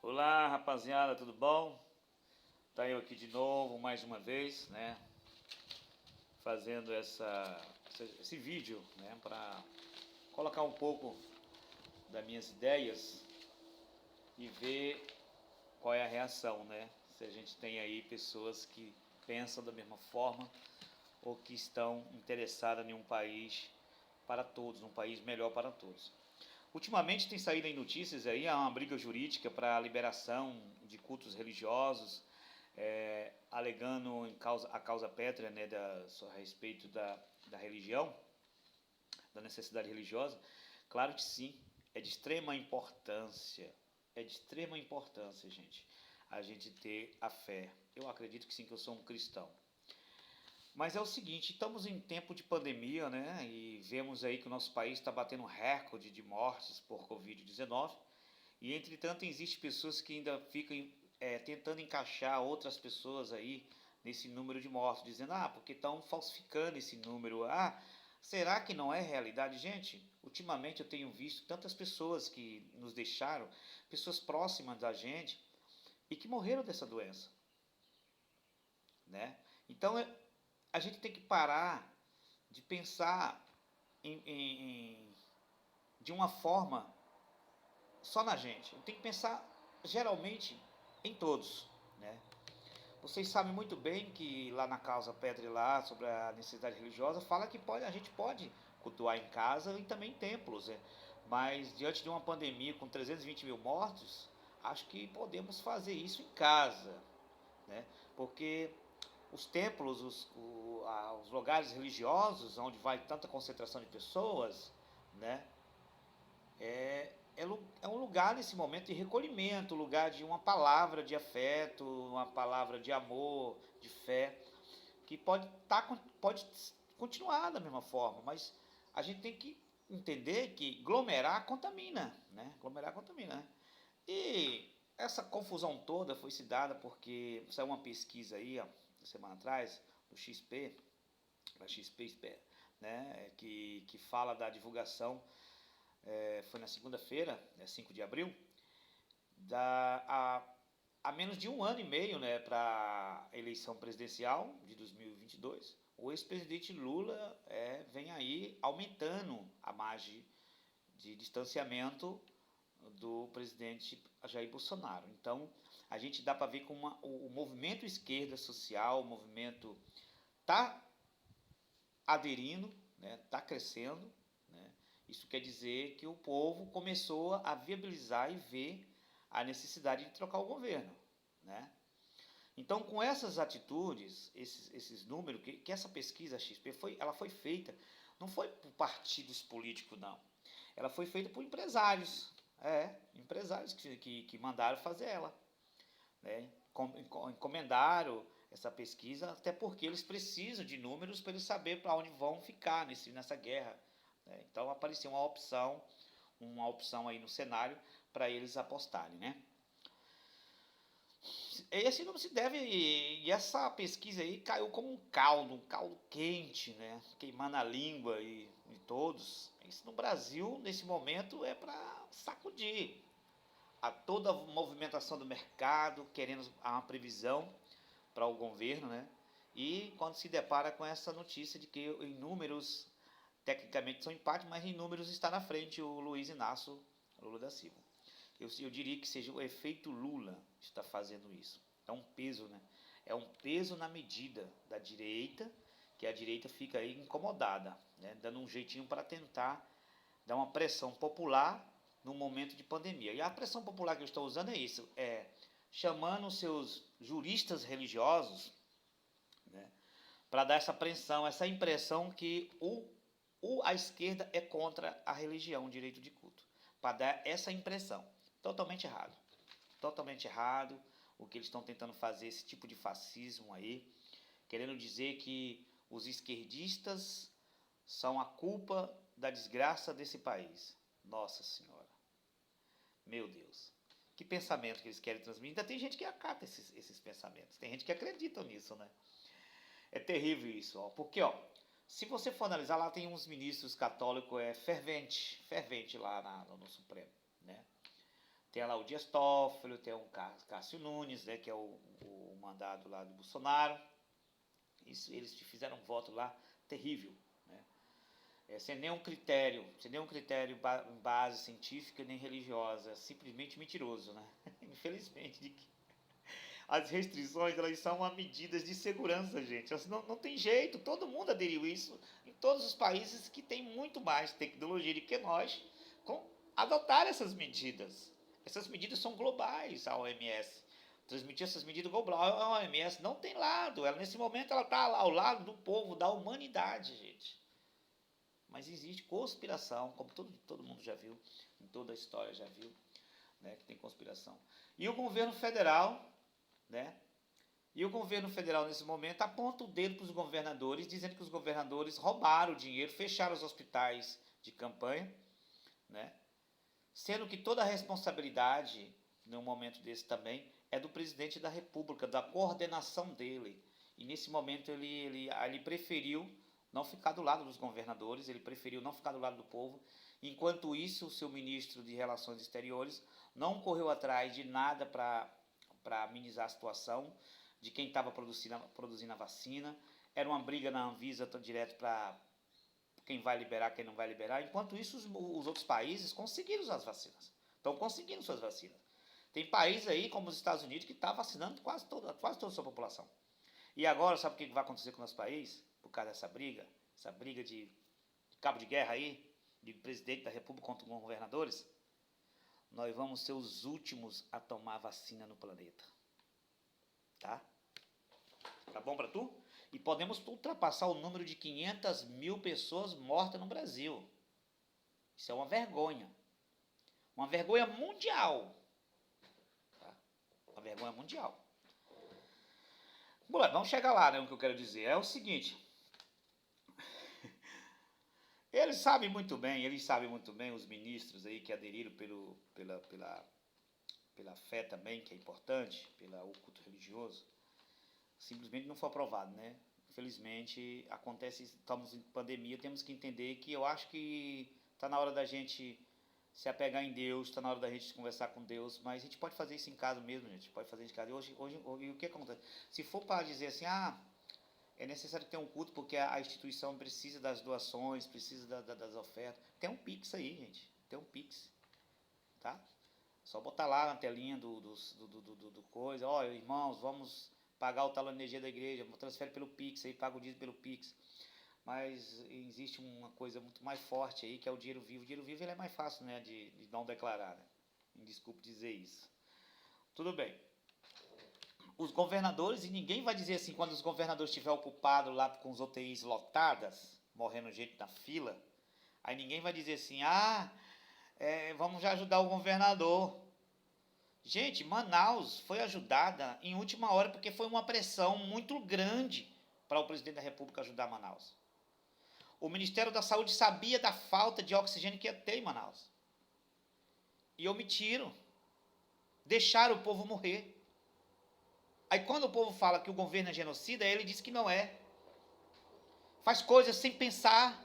Olá, rapaziada, tudo bom? Tá eu aqui de novo, mais uma vez, né? Fazendo esse vídeo, né? Para colocar um pouco das minhas ideias e ver qual é a reação, né? Se a gente tem aí pessoas que pensam da mesma forma ou que estão interessadas em um país para todos, um país melhor para todos. Ultimamente tem saído em notícias aí há uma briga jurídica para a liberação de cultos religiosos, alegando a causa pétrea, né, a respeito da religião, da necessidade religiosa. Claro que sim, é de extrema importância, gente, a gente ter a fé. Eu acredito que sim, que eu sou um cristão. Mas é o seguinte, estamos em tempo de pandemia, né? E vemos aí que o nosso país está batendo recorde de mortes por Covid-19. E, entretanto, existem pessoas que ainda ficam tentando encaixar outras pessoas aí nesse número de mortos, dizendo, porque estão falsificando esse número. Será que não é realidade? Gente, ultimamente eu tenho visto tantas pessoas que nos deixaram, pessoas próximas da gente, e que morreram dessa doença, né? Então, a gente tem que parar de pensar de uma forma só na gente. Tem que pensar geralmente em todos, né? Vocês sabem muito bem que lá na causa Pedre lá sobre a necessidade religiosa fala que a gente pode cultuar em casa e também em templos, né? Mas diante de uma pandemia com 320 mil mortos, acho que podemos fazer isso em casa, né? Porque os templos, os lugares religiosos, onde vai tanta concentração de pessoas, né? É um lugar nesse momento de recolhimento, um lugar de uma palavra de afeto, uma palavra de amor, de fé, que pode continuar da mesma forma, mas a gente tem que entender que aglomerar contamina, né? Aglomerar contamina, né? E essa confusão toda foi se dada porque saiu uma pesquisa aí, ó, semana atrás, do XP, da XP, né, que fala da divulgação, foi na segunda-feira, 5 de abril, a menos de um ano e meio, né, para a eleição presidencial de 2022, o ex-presidente Lula vem aí aumentando a margem de distanciamento do presidente Jair Bolsonaro. Então, a gente dá para ver como o movimento esquerda social, o movimento está aderindo, né, está crescendo, né. Isso quer dizer que o povo começou a viabilizar e ver a necessidade de trocar o governo, né. Então, com essas atitudes, esses números, que essa pesquisa XP ela foi feita, não foi por partidos políticos, não. Ela foi feita por empresários, empresários que mandaram fazer ela, né? Encomendaram essa pesquisa, até porque eles precisam de números para eles saber para onde vão ficar nessa guerra, né? Então apareceu uma opção aí no cenário para eles apostarem, né? Esse não se deve, e essa pesquisa aí caiu como um caldo quente, né? Queimando a língua e todos. Isso no Brasil, nesse momento, é para sacudir a toda a movimentação do mercado, querendo uma previsão para o governo, né? E quando se depara com essa notícia de que em números, tecnicamente são empate, mas em números está na frente o Luiz Inácio Lula da Silva. Eu diria que seja o efeito Lula que está fazendo isso. É um peso, né? É um peso na medida da direita, que a direita fica aí incomodada, né? Dando um jeitinho para tentar dar uma pressão popular no momento de pandemia. E a pressão popular que eu estou usando é isso, chamando os seus juristas religiosos, né, para dar essa pressão, essa impressão que a esquerda é contra a religião, o direito de culto. Para dar essa impressão. Totalmente errado. Totalmente errado o que eles estão tentando fazer, esse tipo de fascismo aí, querendo dizer que os esquerdistas são a culpa da desgraça desse país. Nossa Senhora. Meu Deus. Que pensamento que eles querem transmitir. Ainda tem gente que acata esses pensamentos. Tem gente que acredita nisso, né? É terrível isso, ó. Porque, ó, se você for analisar, lá tem uns ministros católicos fervente lá no Supremo, né? Tem lá o Dias Toffoli, tem o Cássio Nunes, né, que é o mandado lá do Bolsonaro. Isso, eles fizeram um voto lá terrível, né? Sem nenhum critério base científica nem religiosa, simplesmente mentiroso, né? Infelizmente, as restrições, elas são uma medidas de segurança, gente. Não tem jeito, todo mundo aderiu isso em todos os países que têm muito mais tecnologia do que nós, adotar essas medidas. Essas medidas são globais, a OMS. Transmitir essas medidas globais, a OMS não tem lado. Nesse momento, ela está ao lado do povo, da humanidade, gente. Mas existe conspiração, como todo mundo já viu, em toda a história já viu, né, que tem conspiração. E o governo federal, né? E o governo federal, nesse momento, aponta o dedo para os governadores, dizendo que os governadores roubaram o dinheiro, fecharam os hospitais de campanha, né? Sendo que toda a responsabilidade, num momento desse também, é do presidente da República, da coordenação dele. E nesse momento ele preferiu não ficar do lado dos governadores, ele preferiu não ficar do lado do povo. Enquanto isso, o seu ministro de Relações Exteriores não correu atrás de nada para amenizar a situação de quem estava produzindo a vacina. Era uma briga na Anvisa direto para quem vai liberar, quem não vai liberar. Enquanto isso, os outros países conseguiram as vacinas. Estão conseguindo suas vacinas. Tem países aí, como os Estados Unidos, que está vacinando quase toda a sua população. E agora, sabe o que vai acontecer com o nosso país? Por causa dessa briga de cabo de guerra aí, de presidente da República contra os governadores, nós vamos ser os últimos a tomar vacina no planeta. Tá? Tá bom para tu? E podemos ultrapassar o número de 500 mil pessoas mortas no Brasil. Isso é uma vergonha. Uma vergonha mundial. Tá? Uma vergonha mundial. Vamos chegar lá, né? O que eu quero dizer é o seguinte. Eles sabem muito bem, os ministros aí que aderiram pela fé também, que é importante, o culto religioso, simplesmente não foi aprovado, né? Infelizmente, estamos em pandemia, temos que entender que eu acho que está na hora da gente se apegar em Deus, está na hora da gente conversar com Deus, mas a gente pode fazer isso em casa mesmo, gente, pode fazer isso em casa. Hoje o que acontece? Se for para dizer assim, é necessário ter um culto porque a instituição precisa das doações, precisa das ofertas, tem um Pix aí, gente, tem um Pix, tá? Só botar lá na telinha do coisa, irmãos, vamos pagar o tal da energia da igreja, transfere pelo Pix, aí paga o dízimo pelo Pix. Mas existe uma coisa muito mais forte aí, que é o dinheiro vivo. O dinheiro vivo ele é mais fácil, né, de não declarar, né? Me desculpe dizer isso. Tudo bem. Os governadores, e ninguém vai dizer assim, quando os governadores estiverem ocupados lá com os UTIs lotadas, morrendo gente na fila, aí ninguém vai dizer assim, vamos já ajudar o governador. Gente, Manaus foi ajudada em última hora porque foi uma pressão muito grande para o presidente da República ajudar Manaus. O Ministério da Saúde sabia da falta de oxigênio que ia ter em Manaus. E omitiram. Deixaram o povo morrer. Aí quando o povo fala que o governo é genocida, ele diz que não é. Faz coisas sem pensar.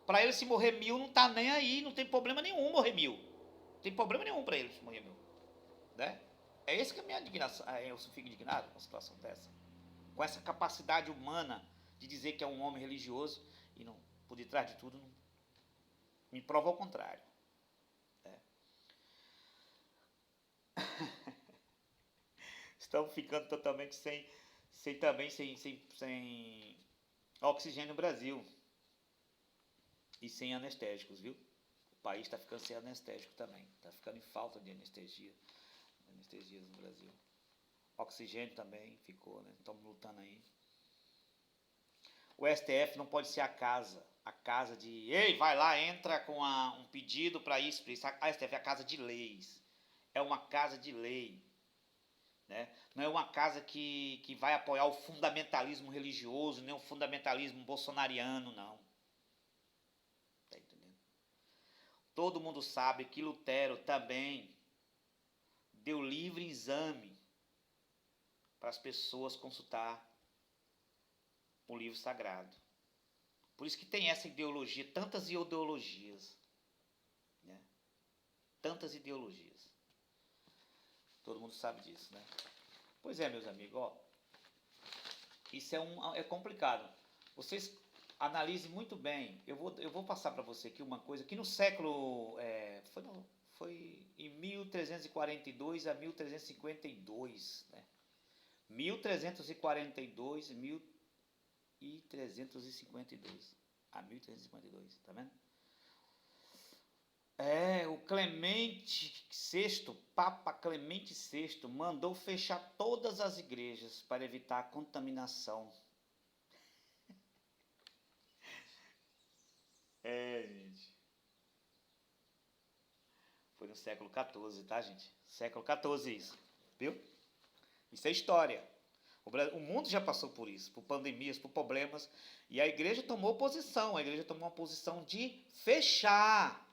Para ele, se morrer 1000, não está nem aí. Não tem problema nenhum morrer 1000. Não tem problema nenhum para ele se morrer 1000. Né? É esse que é a minha indignação. Eu fico indignado com uma situação dessa. Com essa capacidade humana de dizer que é um homem religioso e não, por detrás de tudo, não, me prova ao contrário. Estamos ficando totalmente sem oxigênio no Brasil. E sem anestésicos, viu? O país está ficando sem anestésico também. Está ficando em falta de anestesias no Brasil. Oxigênio também ficou, né? Estamos lutando aí. O STF não pode ser a casa de... Ei, vai lá, entra com um pedido para isso, para isso. A STF é a casa de leis. É uma casa de lei. Né? Não é uma casa que vai apoiar o fundamentalismo religioso, nem o fundamentalismo bolsonariano, não. Tá entendendo? Todo mundo sabe que Lutero também deu livre exame para as pessoas consultar o livro sagrado. Por isso que tem essa ideologia, tantas ideologias. Né? Tantas ideologias. Todo mundo sabe disso, né? Pois é, meus amigos, ó. Isso é complicado. Vocês analisem muito bem. Eu vou passar para você aqui uma coisa que no século... foi em 1342 a 1352, né? 1342 1352 a 1352, tá vendo? O Clemente VI, Papa Clemente VI, mandou fechar todas as igrejas para evitar a contaminação. Gente. Foi no século XIV, tá, gente? Século XIV isso, viu? Isso é história. O mundo já passou por isso, por pandemias, por problemas, e a igreja tomou posição, a igreja tomou uma posição de fechar,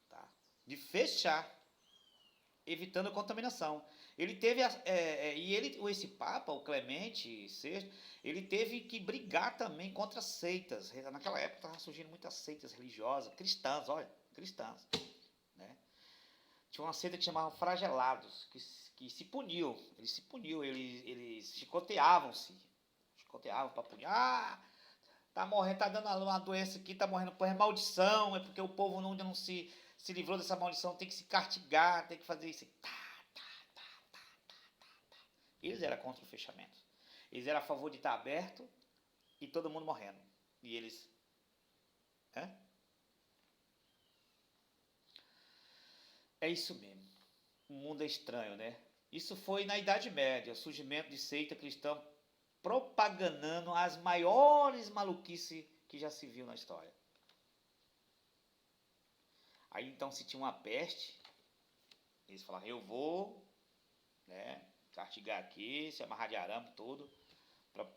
tá? De fechar, evitando a contaminação. Ele teve, esse Papa, o Clemente VI, ele teve que brigar também contra seitas. Naquela época estavam surgindo muitas seitas religiosas, cristãs, olha, cristãs, né? Tinha uma seita que chamava Flagelados, que se puniu, eles chicoteavam para punir. Tá morrendo, tá dando uma doença aqui, tá morrendo por maldição, é porque o povo ainda não se livrou dessa maldição, tem que se castigar, tem que fazer isso. Eles eram contra o fechamento. Eles eram a favor de estar aberto e todo mundo morrendo. E eles... É isso mesmo. O mundo é estranho, né? Isso foi na Idade Média, o surgimento de seita cristã propagandando as maiores maluquices que já se viu na história. Aí então se tinha uma peste, eles falavam, eu vou, né, castigar aqui, se amarrar de arame todo,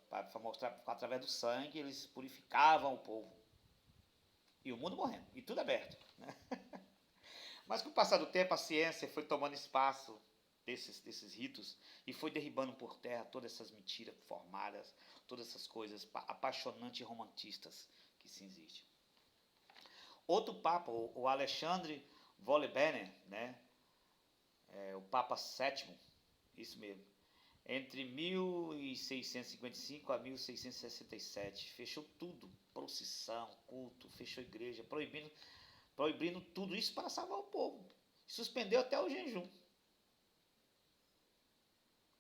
para mostrar, através do sangue, eles purificavam o povo. E o mundo morrendo, e tudo aberto, né? Mas com o passar do tempo, a ciência foi tomando espaço desses ritos e foi derribando por terra todas essas mentiras formadas, todas essas coisas apaixonantes e romantistas que se existem. Outro Papa, o Alexandre Volibener, né? O Papa VII, isso mesmo, entre 1655 a 1667, fechou tudo, procissão, culto, fechou igreja, proibindo tudo isso para salvar o povo. Suspendeu até o jejum.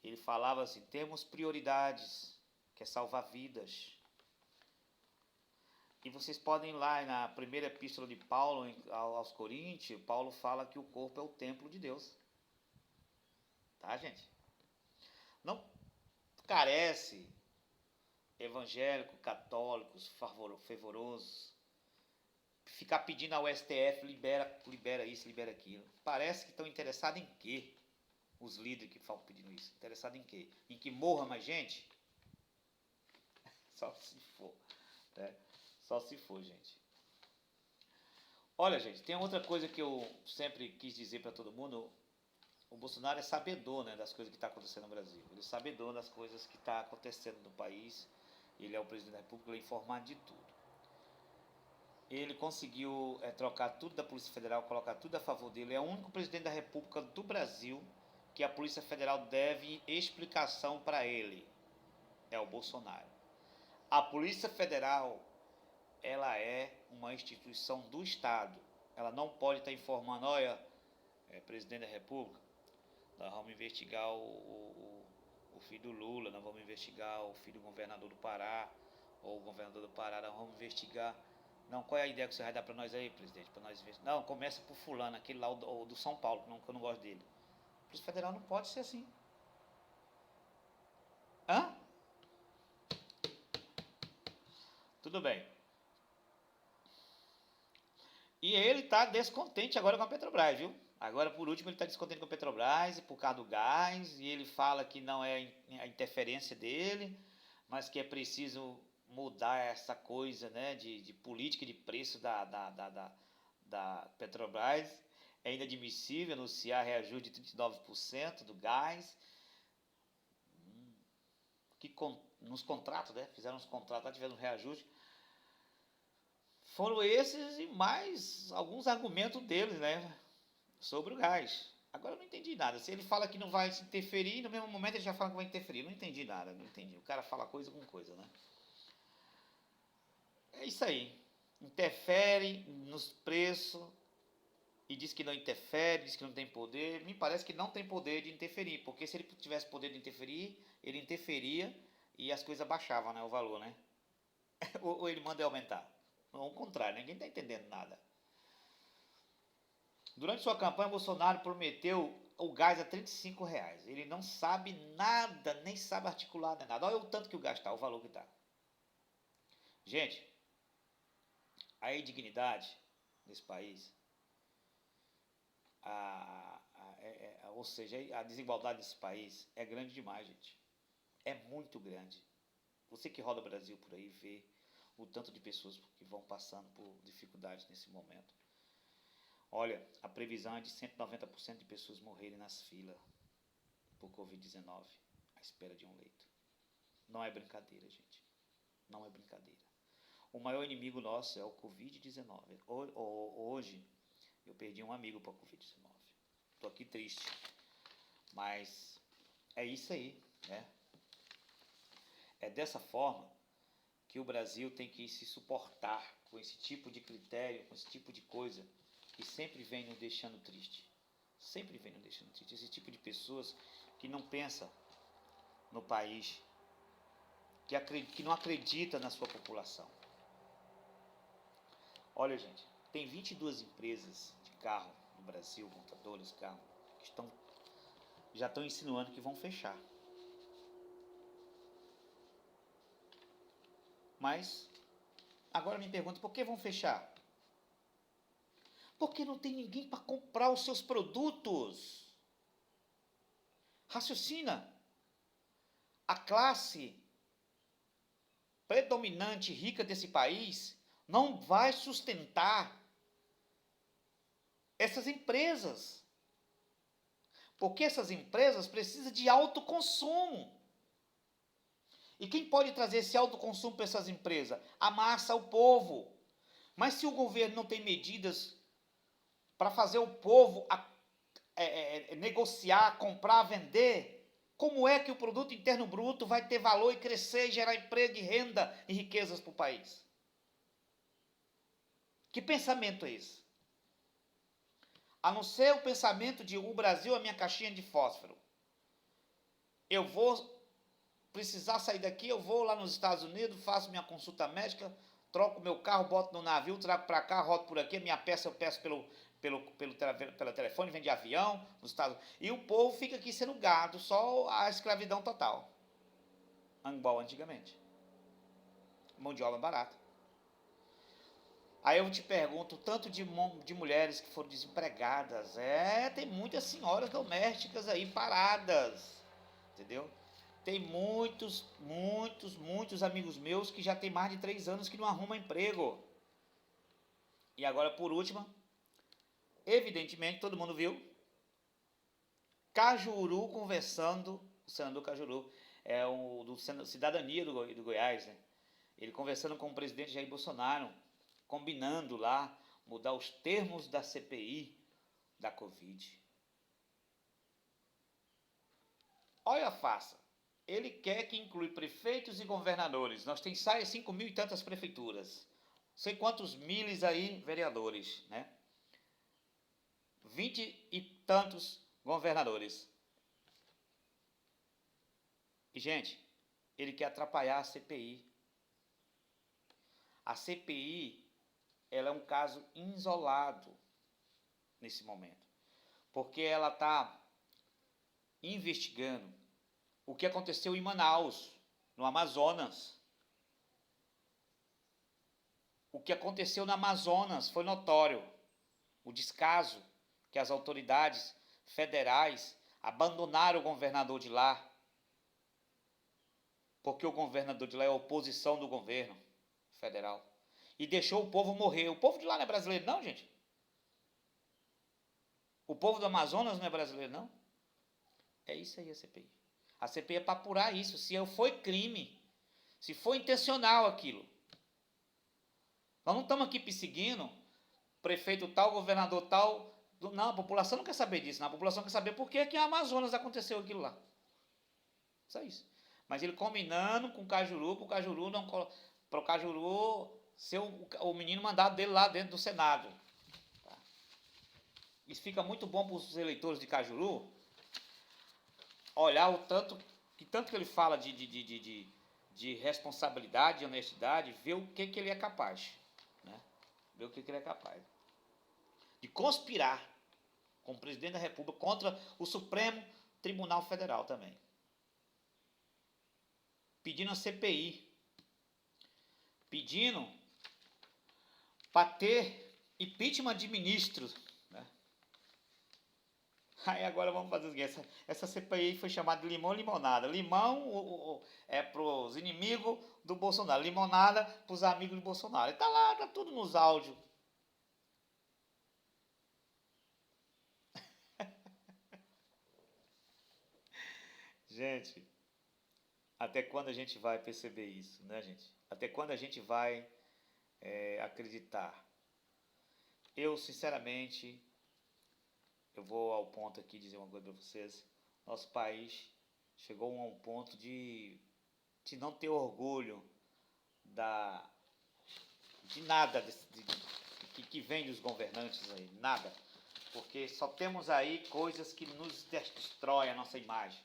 Ele falava assim, temos prioridades, que é salvar vidas. E vocês podem ir lá na primeira epístola de Paulo aos Coríntios, Paulo fala que o corpo é o templo de Deus. Tá, gente? Não carece evangélico, católicos, fervorosos, ficar pedindo ao STF, libera isso, libera aquilo. Parece que estão interessados em quê? Os líderes que ficam pedindo isso. Interessados em quê? Em que morra mais gente? Só se for, né? Só se for, gente. Olha, gente, tem outra coisa que eu sempre quis dizer para todo mundo. O Bolsonaro é sabedor, né, das coisas que estão acontecendo no Brasil. Ele é sabedor das coisas que estão acontecendo no país. Ele é o presidente da República, ele é informado de tudo. Ele conseguiu trocar tudo da Polícia Federal, colocar tudo a favor dele. É o único presidente da República do Brasil que a Polícia Federal deve explicação para ele. É o Bolsonaro. A Polícia Federal, ela é uma instituição do Estado. Ela não pode estar informando, olha, presidente da República, nós vamos investigar o filho do Lula, nós vamos investigar o filho do governador do Pará, ou o governador do Pará, nós vamos investigar. Não, qual é a ideia que você vai dar para nós aí, presidente? Para nós investigar? Não, começa por fulano, aquele lá do São Paulo, que eu não gosto dele. A Polícia Federal não pode ser assim. Tudo bem. E ele está descontente agora com a Petrobras, viu? Agora, por último, ele está descontente com a Petrobras por causa do gás, e ele fala que não é a interferência dele, mas que é preciso mudar essa coisa, né, de política de preço da Petrobras. É inadmissível anunciar reajuste de 39% do gás. Nos contratos, né? Fizeram uns contratos lá, tiveram um reajuste. Foram esses e mais alguns argumentos deles, né? Sobre o gás. Agora eu não entendi nada. Se ele fala que não vai interferir, no mesmo momento ele já fala que vai interferir. Não entendi nada, não entendi. O cara fala coisa com coisa, né? É isso aí. Interfere nos preços e diz que não interfere, diz que não tem poder. Me parece que não tem poder de interferir, porque se ele tivesse poder de interferir, ele interferia e as coisas baixavam, né, o valor, né? Ou ele manda aumentar. Não, ao contrário, ninguém está entendendo nada. Durante sua campanha, Bolsonaro prometeu o gás a R$ 35. Ele não sabe nada, nem sabe articular nem nada. Olha o tanto que o gás está, o valor que está. Gente, a indignidade nesse país, ou seja, a desigualdade desse país é grande demais, gente. É muito grande. Você que roda o Brasil por aí vê o tanto de pessoas que vão passando por dificuldades nesse momento. Olha, a previsão é de 190% de pessoas morrerem nas filas por Covid-19, à espera de um leito. Não é brincadeira, gente. Não é brincadeira. O maior inimigo nosso é o Covid-19. Hoje, eu perdi um amigo para o Covid-19. Estou aqui triste. Mas é isso aí, né? É dessa forma que o Brasil tem que se suportar com esse tipo de critério, com esse tipo de coisa que sempre vem nos deixando triste. Sempre vem nos deixando triste. Esse tipo de pessoas que não pensa no país, que não acredita na sua população. Olha, gente, tem 22 empresas de carro no Brasil, montadoras de carro, que já estão insinuando que vão fechar. Mas, agora me pergunto, por que vão fechar? Porque não tem ninguém para comprar os seus produtos. Raciocina. A classe predominante rica desse país não vai sustentar essas empresas. Porque essas empresas precisam de alto consumo. E quem pode trazer esse alto consumo para essas empresas? A massa, o povo. Mas se o governo não tem medidas para fazer o povo negociar, comprar, vender, como é que o produto interno bruto vai ter valor e crescer e gerar emprego e renda e riquezas para o país? Que pensamento é esse? A não ser o pensamento de o Brasil é minha caixinha de fósforo. Eu vou precisar sair daqui, eu vou lá nos Estados Unidos, faço minha consulta médica, troco meu carro, boto no navio, trago para cá, rodo por aqui, minha peça eu peço pelo telefone, vem de avião, nos Estados Unidos. E o povo fica aqui sendo gado, só a escravidão total. Igual antigamente. Mão de obra barata. Aí eu te pergunto, tanto de mulheres que foram desempregadas. Tem muitas senhoras domésticas aí paradas. Entendeu? Tem muitos amigos meus que já tem mais de 3 anos que não arrumam emprego. E agora, por último, evidentemente, todo mundo viu, Cajuru conversando, o senador Cajuru, do Cidadania do Goiás, né? Ele conversando com o presidente Jair Bolsonaro, combinando lá, mudar os termos da CPI da Covid. Olha a farsa. Ele quer que inclui prefeitos e governadores. Nós temos 5 mil e tantas prefeituras. Sei quantos miles aí, vereadores, né? 20 e tantos governadores. E, gente, ele quer atrapalhar a CPI. A CPI, ela é um caso isolado nesse momento. Porque ela está investigando o que aconteceu em Manaus, no Amazonas. O que aconteceu no Amazonas foi notório. O descaso que as autoridades federais abandonaram o governador de lá, porque o governador de lá é a oposição do governo federal, e deixou o povo morrer. O povo de lá não é brasileiro não, gente? O povo do Amazonas não é brasileiro não? É isso aí a CPI. A CPI é para apurar isso, se foi crime, se foi intencional aquilo. Nós não estamos aqui perseguindo prefeito tal, governador tal, Não, a população não quer saber disso. Não. A população quer saber por que que em Amazonas aconteceu aquilo lá. Só isso. Mas ele combinando com o Cajuru, para o Cajuru não... Para o Cajuru ser o menino mandado dele lá dentro do Senado. Tá? Isso fica muito bom para os eleitores de Cajuru olhar o tanto que ele fala de responsabilidade, de honestidade, ver o que ele é capaz. Né? Ver o que ele é capaz. De conspirar com o presidente da República contra o Supremo Tribunal Federal também. Pedindo a CPI. Pedindo para ter impeachment de ministros. Né? Aí agora vamos fazer o seguinte. Essa CPI foi chamada de limão limonada. Limão é para os inimigos do Bolsonaro. Limonada para os amigos do Bolsonaro. Está lá, está tudo nos áudios. Gente, até quando a gente vai perceber isso, né, gente? Até quando a gente vai acreditar? Eu, sinceramente, eu vou ao ponto aqui dizer uma coisa para vocês. Nosso país chegou a um ponto de não ter orgulho de nada que vem dos governantes aí, nada. Porque só temos aí coisas que nos destroem a nossa imagem.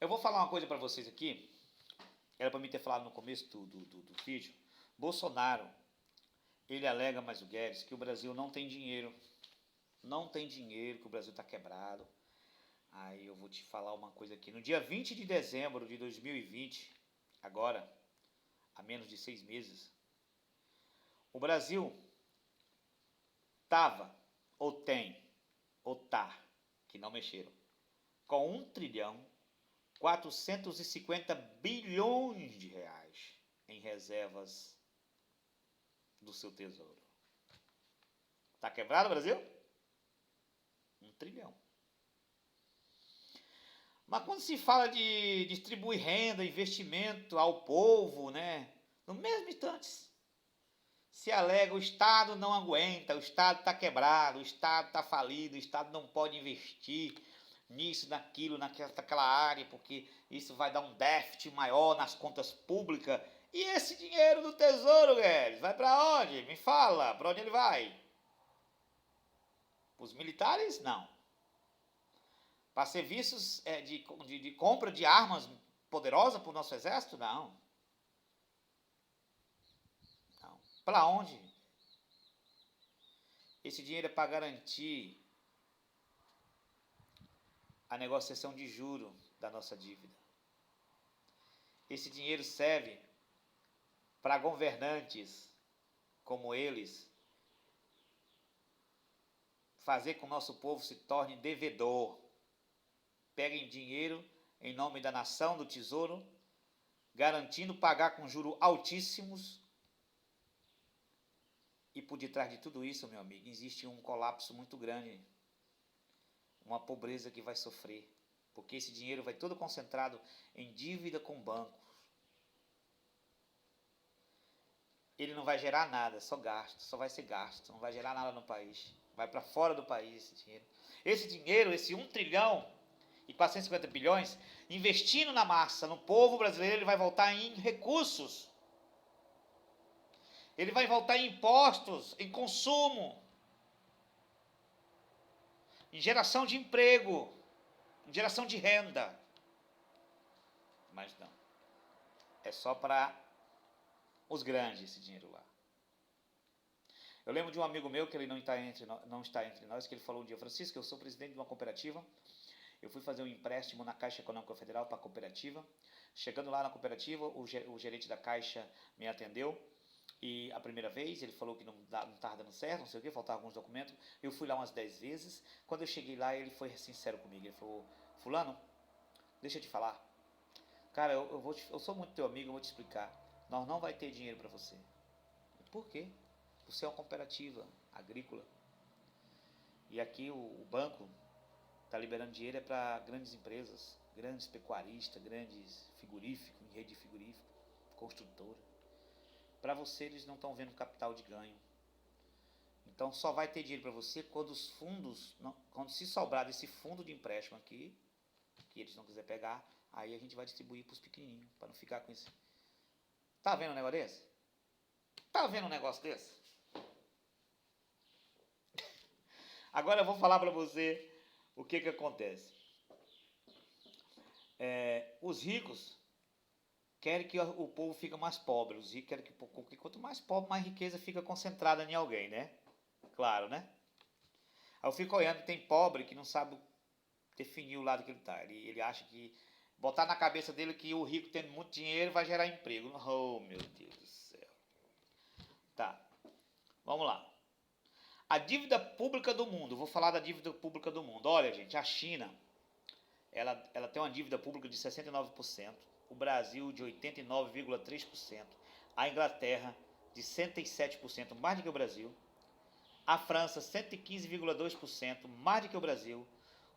Eu vou falar uma coisa para vocês aqui. Era para mim ter falado no começo do vídeo. Bolsonaro, ele alega, mais o Guedes, que o Brasil não tem dinheiro. Não tem dinheiro, que o Brasil está quebrado. Aí eu vou te falar uma coisa aqui. No dia 20 de dezembro de 2020, agora, há menos de 6 meses, o Brasil estava, ou tem, ou tá, que não mexeram, com 1.450 bilhões de reais em reservas do seu tesouro. Tá quebrado o Brasil? 1 trilhão. Mas quando se fala de distribuir renda, investimento ao povo, né? No mesmo instante, se alega o Estado não aguenta, o Estado está quebrado, o Estado está falido, o Estado não pode investir nisso, naquilo, naquela área, porque isso vai dar um déficit maior nas contas públicas. E esse dinheiro do Tesouro, Guedes, vai para onde? Me fala, para onde ele vai? Os militares, não. Para serviços de compra de armas poderosas para o nosso exército, não. Não. Para onde? Esse dinheiro é para garantir a negociação de juro da nossa dívida. Esse dinheiro serve para governantes como eles fazer com que o nosso povo se torne devedor. Peguem dinheiro em nome da nação, do tesouro, garantindo pagar com juros altíssimos. E por detrás de tudo isso, meu amigo, existe um colapso muito grande. Uma pobreza que vai sofrer, porque esse dinheiro vai todo concentrado em dívida com bancos. Ele não vai gerar nada, só gasto, só vai ser gasto, não vai gerar nada no país. Vai para fora do país esse dinheiro. Esse dinheiro, esse 1 trilhão e 450 bilhões, investindo na massa, no povo brasileiro, ele vai voltar em recursos. Ele vai voltar em impostos, em consumo, em geração de emprego, em geração de renda. Mas não. É só para os grandes esse dinheiro lá. Eu lembro de um amigo meu, que ele não está entre nós, que ele falou um dia: Francisco, eu sou presidente de uma cooperativa, eu fui fazer um empréstimo na Caixa Econômica Federal para a cooperativa. Chegando lá na cooperativa, o gerente da Caixa me atendeu. E a primeira vez ele falou que não estava dando certo, não sei o que, faltavam alguns documentos. Eu fui lá umas 10 vezes. Quando eu cheguei lá, ele foi sincero comigo. Ele falou: fulano, deixa eu te falar. Cara, eu sou muito teu amigo, eu vou te explicar. Nós não vai ter dinheiro para você. Por quê? Você é uma cooperativa agrícola. E aqui o banco está liberando dinheiro para grandes empresas, grandes pecuaristas, grandes frigoríficos, rede frigorífica, construtora. Para você, eles não estão vendo capital de ganho. Então só vai ter dinheiro para você quando os fundos, quando se sobrar desse fundo de empréstimo aqui, que eles não quiserem pegar, aí a gente vai distribuir para os pequenininhos, para não ficar com isso. Tá vendo um negócio desse? Tá vendo um negócio desse? Agora eu vou falar para você o que acontece. Os ricos querem que o povo fique mais pobre. Os ricos querem que quanto mais pobre, mais riqueza fica concentrada em alguém, né? Claro, né? Aí eu fico olhando, tem pobre que não sabe definir o lado que ele está. Ele acha que botar na cabeça dele que o rico tendo muito dinheiro vai gerar emprego. Oh, meu Deus do céu. Tá, vamos lá. A dívida pública do mundo. Vou falar da dívida pública do mundo. Olha, gente, a China, ela tem uma dívida pública de 69%. O Brasil de 89,3%. A Inglaterra de 107%, mais do que o Brasil. A França, 115,2%, mais do que o Brasil.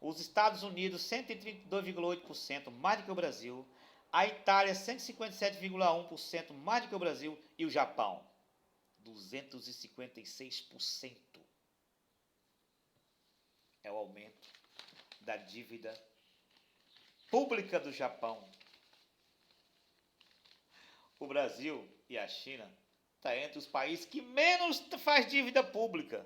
Os Estados Unidos, 132,8%, mais do que o Brasil. A Itália, 157,1%, mais do que o Brasil. E o Japão, 256%. É o aumento da dívida pública do Japão. O Brasil e a China estão entre os países que menos faz dívida pública.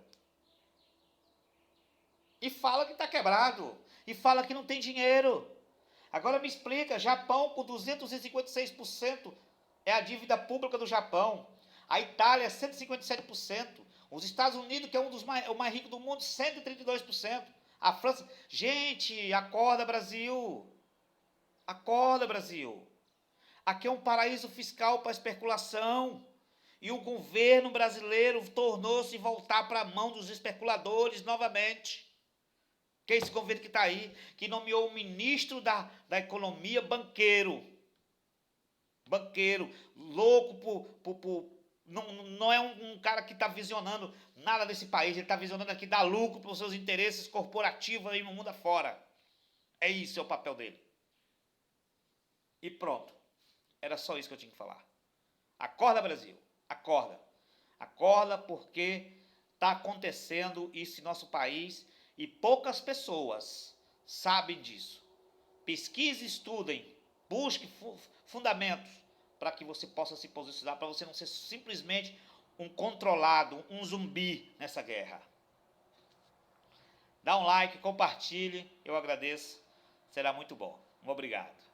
E fala que está quebrado. E fala que não tem dinheiro. Agora me explica, Japão com 256% é a dívida pública do Japão. A Itália 157%. Os Estados Unidos, que é o mais rico do mundo, 132%. A França... Gente, acorda, Brasil. Acorda, Brasil. Aqui é um paraíso fiscal para especulação. E o governo brasileiro tornou-se voltar para a mão dos especuladores novamente. Que é esse governo que está aí, que nomeou o ministro da economia banqueiro. Banqueiro, louco não é um cara que está visionando nada desse país, ele está visionando aqui dar lucro para os seus interesses corporativos aí no mundo afora. É isso, é o papel dele. E pronto. Era só isso que eu tinha que falar. Acorda, Brasil. Acorda. Acorda porque está acontecendo isso em nosso país e poucas pessoas sabem disso. Pesquise, estudem, busque fundamentos para que você possa se posicionar, para você não ser simplesmente um controlado, um zumbi nessa guerra. Dá um like, compartilhe, eu agradeço, será muito bom. Obrigado.